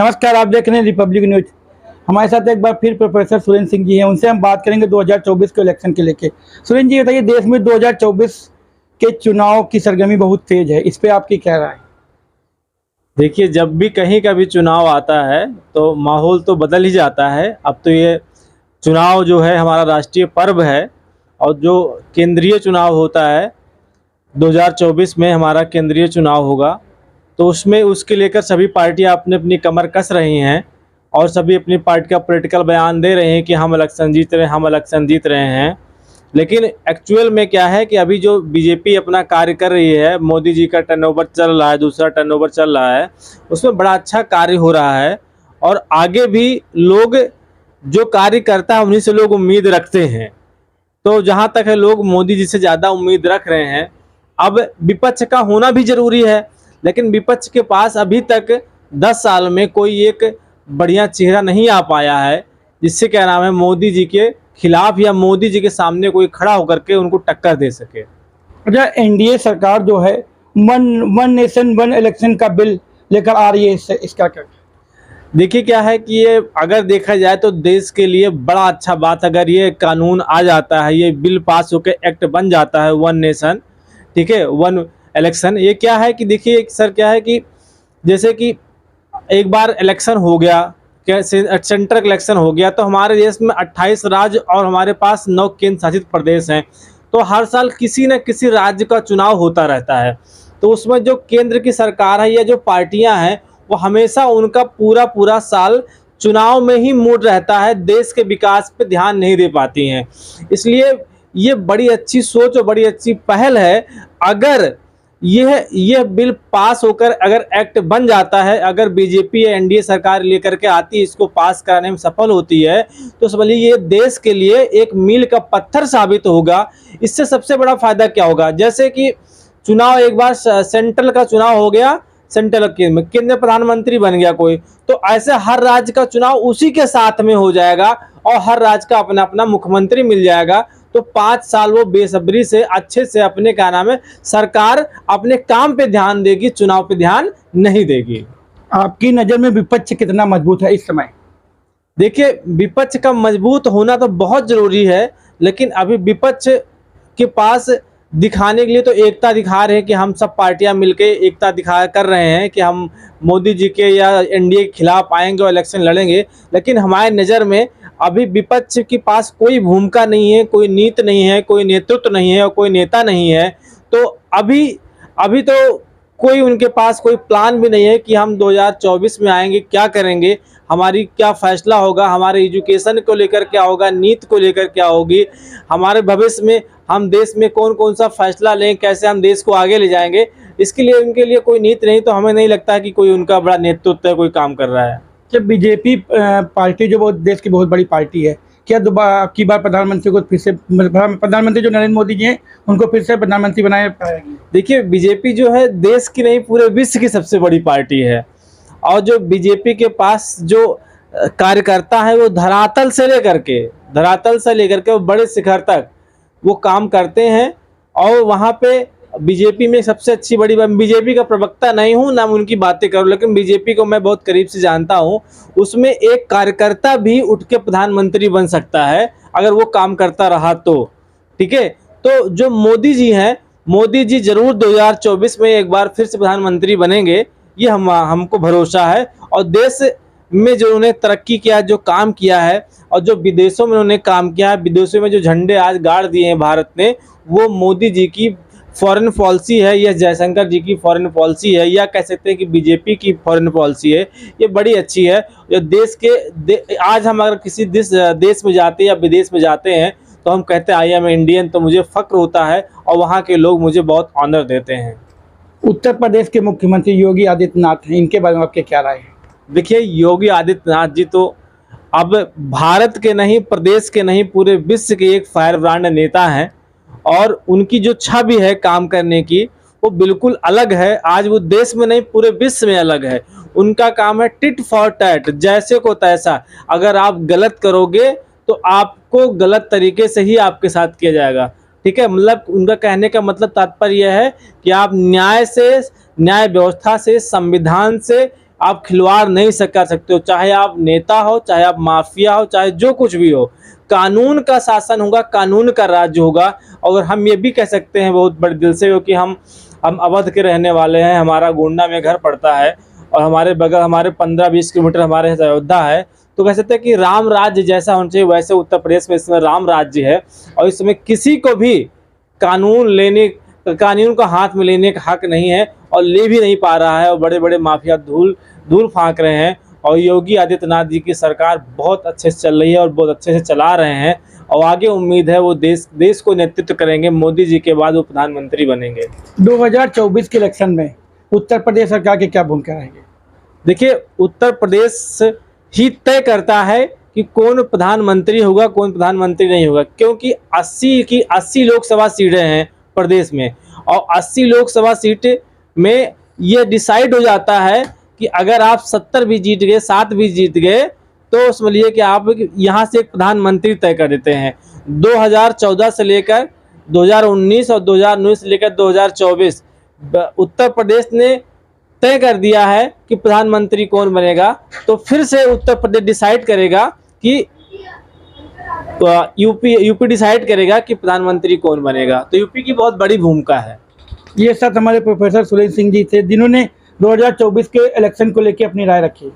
नमस्कार, आप देख रहे हैं रिपब्लिक न्यूज। हमारे साथ एक बार फिर प्रोफेसर सुरेंद्र सिंह जी हैं। उनसे हम बात करेंगे 2024 के इलेक्शन के लेके। सुरेंद्र जी बताइए, देश में 2024 के चुनाव की सरगर्मी बहुत तेज है, इस पे आपकी क्या राय है? देखिए, जब भी कहीं का भी चुनाव आता है तो माहौल तो बदल ही जाता है। अब तो ये चुनाव जो है हमारा राष्ट्रीय पर्व है और जो केंद्रीय चुनाव होता है 2024 में हमारा केंद्रीय चुनाव होगा, तो उसमें उसके लेकर सभी पार्टियां अपनी अपनी कमर कस रही हैं और सभी अपनी पार्टी का पॉलिटिकल बयान दे रहे हैं कि हम इलेक्शन जीत रहे हैं। लेकिन एक्चुअल में क्या है कि अभी जो बीजेपी अपना कार्य कर रही है, मोदी जी का टर्नओवर चल रहा है, दूसरा टर्नओवर चल रहा है, उसमें बड़ा अच्छा कार्य हो रहा है और आगे भी लोग जो कार्य करता है उन्हीं से लोग उम्मीद रखते हैं। तो जहाँ तक है, लोग मोदी जी से ज़्यादा उम्मीद रख रहे हैं। अब विपक्ष का होना भी जरूरी है, लेकिन विपक्ष के पास अभी तक 10 साल में कोई एक बढ़िया चेहरा नहीं आ पाया है जिससे क्या नाम है मोदी जी के खिलाफ या मोदी जी के सामने कोई खड़ा होकर के उनको टक्कर दे सके। अच्छा, एनडीए सरकार जो है वन नेशन वन इलेक्शन का बिल लेकर आ रही है, इसका क्या? देखिए, क्या है कि ये अगर देखा जाए तो देश के लिए बड़ा अच्छा बात, अगर ये कानून आ जाता है, ये बिल पास होकर एक्ट बन जाता है, वन नेशन, ठीक है, वन इलेक्शन। ये क्या है कि देखिए सर, क्या है कि जैसे कि एक बार इलेक्शन हो गया, क्या सेंट्रल इलेक्शन हो गया, तो हमारे देश में 28 राज्य और हमारे पास 9 केंद्र शासित प्रदेश हैं। तो हर साल किसी न किसी राज्य का चुनाव होता रहता है। तो उसमें जो केंद्र की सरकार है या जो पार्टियां हैं, वो हमेशा उनका पूरा साल चुनाव में ही मूड रहता है, देश के विकास पे ध्यान नहीं दे पाती हैं। इसलिए ये बड़ी अच्छी सोच और बड़ी अच्छी पहल है। अगर यह बिल पास होकर अगर एक्ट बन जाता है, अगर बीजेपी या एनडीए सरकार लेकर के आती है, इसको पास कराने में सफल होती है, तो समझिए ये देश के लिए एक मील का पत्थर साबित होगा। इससे सबसे बड़ा फायदा क्या होगा, जैसे कि चुनाव एक बार सेंट्रल का चुनाव हो गया, सेंट्रल केंद्र प्रधानमंत्री बन गया कोई, तो ऐसे हर राज्य का चुनाव उसी के साथ में हो जाएगा और हर राज्य का अपना अपना मुख्यमंत्री मिल जाएगा। तो 5 साल वो बेसब्री से अच्छे से अपने क्या नाम है सरकार अपने काम पे ध्यान देगी, चुनाव पे ध्यान नहीं देगी। आपकी नज़र में विपक्ष कितना मजबूत है इस समय? देखिए, विपक्ष का मजबूत होना तो बहुत जरूरी है, लेकिन अभी विपक्ष के पास दिखाने के लिए तो एकता दिखा रहे हैं कि हम सब पार्टियां मिलकर एकता दिखा कर रहे हैं कि हम मोदी जी के या एनडीए के खिलाफ आएंगे और इलेक्शन लड़ेंगे। लेकिन हमारे नज़र में अभी विपक्ष के पास कोई भूमिका नहीं है, कोई नीति नहीं है, कोई नेतृत्व नहीं है और कोई नेता नहीं है। तो अभी तो कोई उनके पास कोई प्लान भी नहीं है कि हम 2024 में आएंगे, क्या करेंगे, हमारी क्या फैसला होगा, हमारे एजुकेशन को लेकर क्या होगा, नीति को लेकर क्या होगी, हमारे भविष्य में हम देश में कौन कौन सा फैसला लें, कैसे हम देश को आगे ले जाएंगे, इसके लिए उनके लिए कोई नीति नहीं। तो हमें नहीं लगता है कि कोई उनका बड़ा नेतृत्व है, कोई काम कर रहा है। जब बीजेपी पार्टी जो बहुत देश की बहुत बड़ी पार्टी है, क्या दोबारा की बार प्रधानमंत्री को फिर से प्रधानमंत्री जो नरेंद्र मोदी जी हैं उनको फिर से प्रधानमंत्री बनाया पाएगी? देखिए, बीजेपी जो है देश की नहीं पूरे विश्व की सबसे बड़ी पार्टी है और जो बीजेपी के पास जो कार्यकर्ता है वो धरातल से लेकर के वो बड़े शिखर तक वो काम करते हैं। और वहाँ पे बीजेपी में सबसे अच्छी बड़ी बात, बीजेपी का प्रवक्ता नहीं हूँ ना उनकी बातें करूँ, लेकिन बीजेपी को मैं बहुत करीब से जानता हूँ। उसमें एक कार्यकर्ता भी उठ के प्रधानमंत्री बन सकता है अगर वो काम करता रहा तो, ठीक है। तो जो मोदी जी हैं, मोदी जी जरूर 2024 में एक बार फिर से प्रधानमंत्री बनेंगे, ये हमको भरोसा है। और देश में जो उन्होंने तरक्की किया, जो काम किया है और जो विदेशों में उन्होंने काम किया है, विदेशों में जो झंडे आज गाड़ दिए हैं भारत ने, वो मोदी जी की फॉरेन पॉलिसी है या जयशंकर जी की फॉरेन पॉलिसी है या कह सकते हैं कि बीजेपी की फॉरेन पॉलिसी है। ये बड़ी अच्छी है। जो देश के आज हम अगर किसी देश में जाते हैं या विदेश में जाते हैं तो हम कहते हैं आई एम इंडियन, तो मुझे फक्र होता है और वहाँ के लोग मुझे बहुत ऑनर देते हैं। उत्तर प्रदेश के मुख्यमंत्री योगी आदित्यनाथ हैं, इनके बारे में आपके क्या राय है? देखिए, योगी आदित्यनाथ जी तो अब भारत के नहीं, प्रदेश के नहीं, पूरे विश्व के एक फायर ब्रांड नेता हैं और उनकी जो छवि है काम करने की वो बिल्कुल अलग है। आज वो देश में नहीं पूरे विश्व में अलग है। उनका काम है टिट फॉर टैट, जैसे को तैसा। अगर आप गलत करोगे तो आपको गलत तरीके से ही आपके साथ किया जाएगा, ठीक है। मतलब उनका कहने का मतलब तात्पर्य यह है कि आप न्याय व्यवस्था से, संविधान से आप खिलवाड़ नहीं कर सकते हो, चाहे आप नेता हो, चाहे आप माफिया हो, चाहे जो कुछ भी हो। कानून का शासन होगा, कानून का राज्य होगा। और हम ये भी कह सकते हैं बहुत बड़े दिल से, क्योंकि हम अवध के रहने वाले हैं, हमारा गोंडा में घर पड़ता है और हमारे बगल हमारे 15-20 किलोमीटर हमारे अयोध्या है। तो कह सकते हैं कि राम राज्य जैसा होना चाहिए, वैसे उत्तर प्रदेश में इस समय राम राज्य है। और इस समय किसी को भी कानून को हाथ में लेने का हक नहीं है और ले भी नहीं पा रहा है। और बड़े बड़े माफिया धूल फांक रहे हैं। और योगी आदित्यनाथ जी की सरकार बहुत अच्छे से चल रही है और बहुत अच्छे से चला रहे हैं। और आगे उम्मीद है वो देश को नेतृत्व करेंगे, मोदी जी के बाद वो प्रधानमंत्री बनेंगे। 2024 के इलेक्शन में उत्तर प्रदेश सरकार की क्या भूमिका रहेगी? देखिए, उत्तर प्रदेश ही तय करता है कि कौन प्रधानमंत्री होगा, कौन प्रधानमंत्री नहीं होगा। क्योंकि 80 लोकसभा सीटें हैं प्रदेश में, और 80 लोकसभा सीट में ये डिसाइड हो जाता है कि अगर आप 70 भी जीत गए, 7 भी जीत गए, तो समझिए कि आप यहाँ से एक प्रधानमंत्री तय कर देते हैं। 2014 से लेकर 2019 और 2019 से लेकर 2024 उत्तर प्रदेश ने तय कर दिया है कि प्रधानमंत्री कौन बनेगा। तो फिर से उत्तर प्रदेश डिसाइड करेगा कि यूपी डिसाइड करेगा कि प्रधानमंत्री कौन बनेगा। तो यूपी की बहुत बड़ी भूमिका है। ये साथ हमारे प्रोफेसर सुरेंद्र सिंह जी थे, जिन्होंने 2024 के इलेक्शन को लेकर अपनी राय रखी।